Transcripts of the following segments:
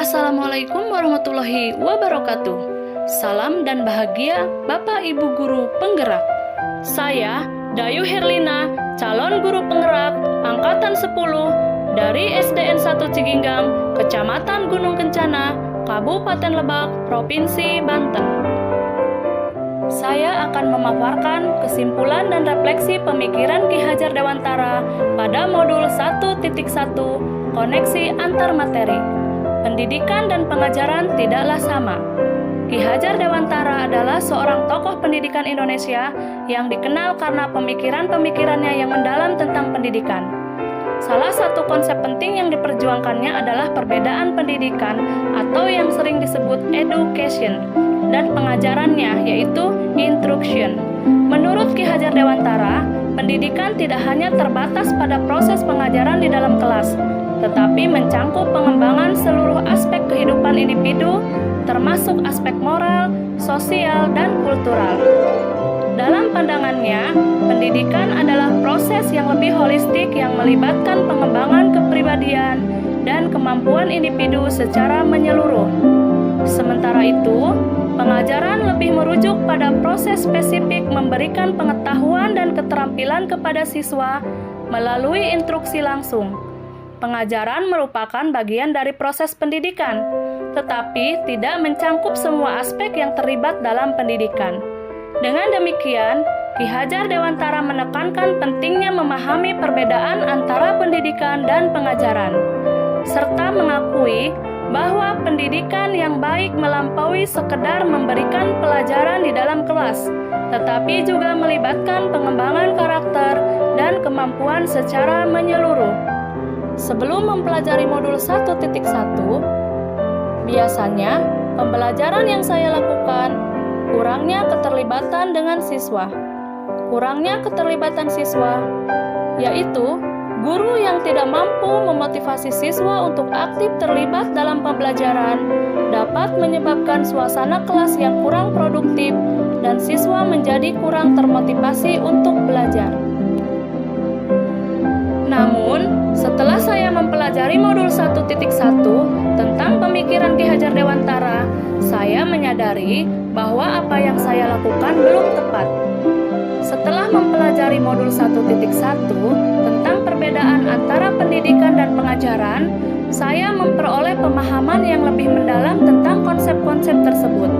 Assalamualaikum warahmatullahi wabarakatuh. Salam dan bahagia Bapak Ibu Guru Penggerak. Saya Dayu Herlina, calon guru penggerak Angkatan 10 dari SDN 1 Ciginggang, Kecamatan Gunung Kencana, Kabupaten Lebak, Provinsi Banten. Saya akan memaparkan kesimpulan dan refleksi pemikiran Ki Hajar Dewantara pada modul 1.1 Koneksi Antar Materi. Pendidikan dan pengajaran tidaklah sama. Ki Hajar Dewantara adalah seorang tokoh pendidikan Indonesia yang dikenal karena pemikiran-pemikirannya yang mendalam tentang pendidikan. Salah satu konsep penting yang diperjuangkannya adalah perbedaan pendidikan atau yang sering disebut education dan pengajarannya yaitu instruction. Menurut Ki Hajar Dewantara, pendidikan tidak hanya terbatas pada proses pengajaran di dalam kelas, tetapi mencangkup pengembangan seluruh aspek kehidupan individu, termasuk aspek moral, sosial, dan kultural. Dalam pandangannya, pendidikan adalah proses yang lebih holistik yang melibatkan pengembangan kepribadian dan kemampuan individu secara menyeluruh. Sementara itu, pengajaran lebih merujuk pada proses spesifik memberikan pengetahuan dan keterampilan kepada siswa melalui instruksi langsung. Pengajaran merupakan bagian dari proses pendidikan, tetapi tidak mencangkup semua aspek yang terlibat dalam pendidikan. Dengan demikian, Ki Hajar Dewantara menekankan pentingnya memahami perbedaan antara pendidikan dan pengajaran, serta mengakui bahwa pendidikan yang baik melampaui sekedar memberikan pelajaran di dalam kelas, tetapi juga melibatkan pengembangan karakter dan kemampuan secara menyeluruh. Sebelum mempelajari modul 1.1, biasanya pembelajaran yang saya lakukan kurangnya keterlibatan dengan siswa. Kurangnya keterlibatan siswa yaitu guru yang tidak mampu memotivasi siswa untuk aktif terlibat dalam pembelajaran dapat menyebabkan suasana kelas yang kurang produktif dan siswa menjadi kurang termotivasi untuk belajar. Namun, setelah saya mempelajari modul 1.1 tentang pemikiran Ki Hajar Dewantara, saya menyadari bahwa apa yang saya lakukan belum tepat. Setelah mempelajari modul 1.1 tentang perbedaan antara pendidikan dan pengajaran, saya memperoleh pemahaman yang lebih mendalam tentang konsep-konsep tersebut.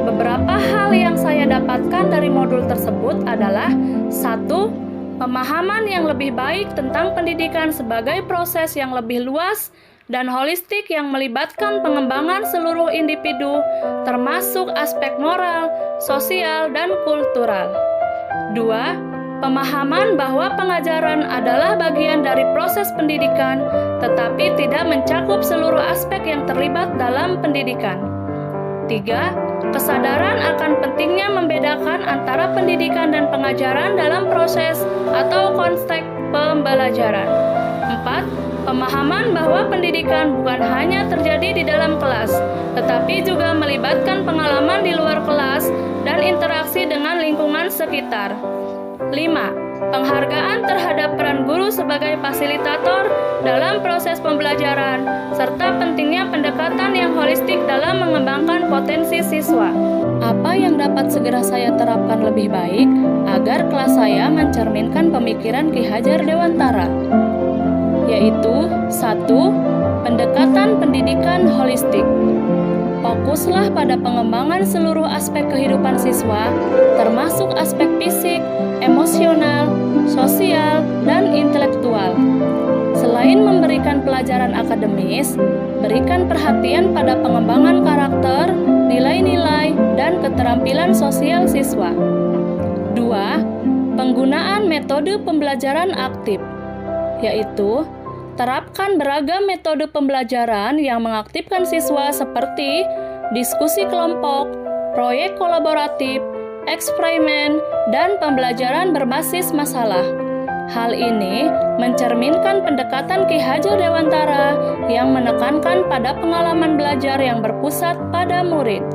Beberapa hal yang saya dapatkan dari modul tersebut adalah: 1. Pemahaman yang lebih baik tentang pendidikan sebagai proses yang lebih luas dan holistik yang melibatkan pengembangan seluruh individu, termasuk aspek moral, sosial, dan kultural. 2. Pemahaman bahwa pengajaran adalah bagian dari proses pendidikan, tetapi tidak mencakup seluruh aspek yang terlibat dalam pendidikan. 3. Kesadaran akan pentingnya membedakan antara pendidikan dan pengajaran dalam proses atau konteks pembelajaran. 4. Pemahaman bahwa pendidikan bukan hanya terjadi di dalam kelas, tetapi juga melibatkan pengalaman di luar kelas dan interaksi dengan lingkungan sekitar. 5. Penghargaan terhadap peran guru sebagai fasilitator dalam proses pembelajaran, serta pentingnya pendekatan yang holistik dalam mengembangkan potensi siswa. Apa yang dapat segera saya terapkan lebih baik agar kelas saya mencerminkan pemikiran Ki Hajar Dewantara? Yaitu 1. Pendekatan pendidikan holistik. Fokuslah pada pengembangan seluruh aspek kehidupan siswa, termasuk aspek fisik, emosional, sosial, dan intelektual. Selain memberikan pelajaran akademis, berikan perhatian pada pengembangan karakter, nilai-nilai, dan keterampilan sosial siswa. 2. Penggunaan metode pembelajaran aktif, yaitu terapkan beragam metode pembelajaran yang mengaktifkan siswa seperti diskusi kelompok, proyek kolaboratif, eksperimen, dan pembelajaran berbasis masalah. Hal ini mencerminkan pendekatan Ki Hajar Dewantara yang menekankan pada pengalaman belajar yang berpusat pada murid.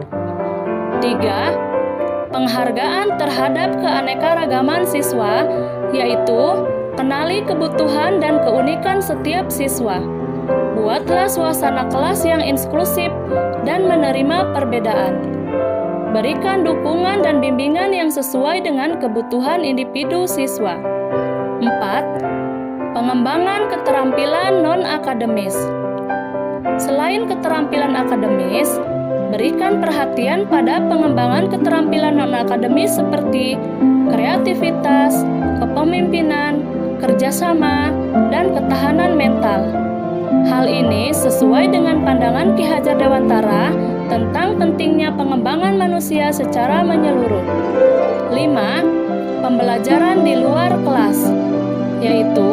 3. Penghargaan terhadap keanekaragaman siswa, yaitu kenali kebutuhan dan keunikan setiap siswa. Buatlah suasana kelas yang inklusif dan menerima perbedaan. Berikan dukungan dan bimbingan yang sesuai dengan kebutuhan individu siswa. 4. Pengembangan keterampilan non-akademis. Selain keterampilan akademis, berikan perhatian pada pengembangan keterampilan non-akademis seperti kreativitas, kepemimpinan, kerjasama, dan ketahanan mental. Hal ini sesuai dengan pandangan Ki Hajar Dewantara tentang pentingnya pengembangan manusia secara menyeluruh. 5. Pembelajaran di luar kelas, yaitu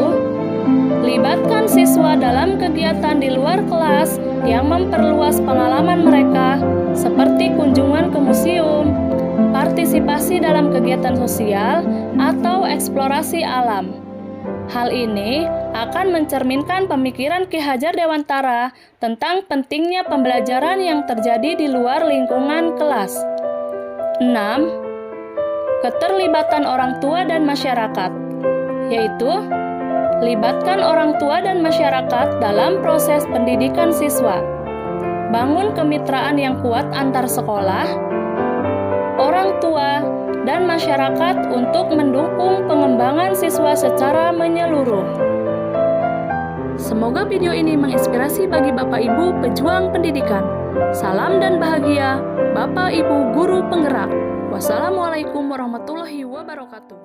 libatkan siswa dalam kegiatan di luar kelas yang memperluas pengalaman mereka, seperti kunjungan ke museum, partisipasi dalam kegiatan sosial, atau eksplorasi alam. Hal ini akan mencerminkan pemikiran Ki Hajar Dewantara tentang pentingnya pembelajaran yang terjadi di luar lingkungan kelas. 6. Keterlibatan orang tua dan masyarakat, yaitu libatkan orang tua dan masyarakat dalam proses pendidikan siswa. Bangun kemitraan yang kuat antar sekolah, orang tua, dan masyarakat untuk mendukung pengembangan siswa secara menyeluruh. Semoga video ini menginspirasi bagi Bapak Ibu pejuang pendidikan. Salam dan bahagia, Bapak Ibu guru penggerak. Wassalamualaikum warahmatullahi wabarakatuh.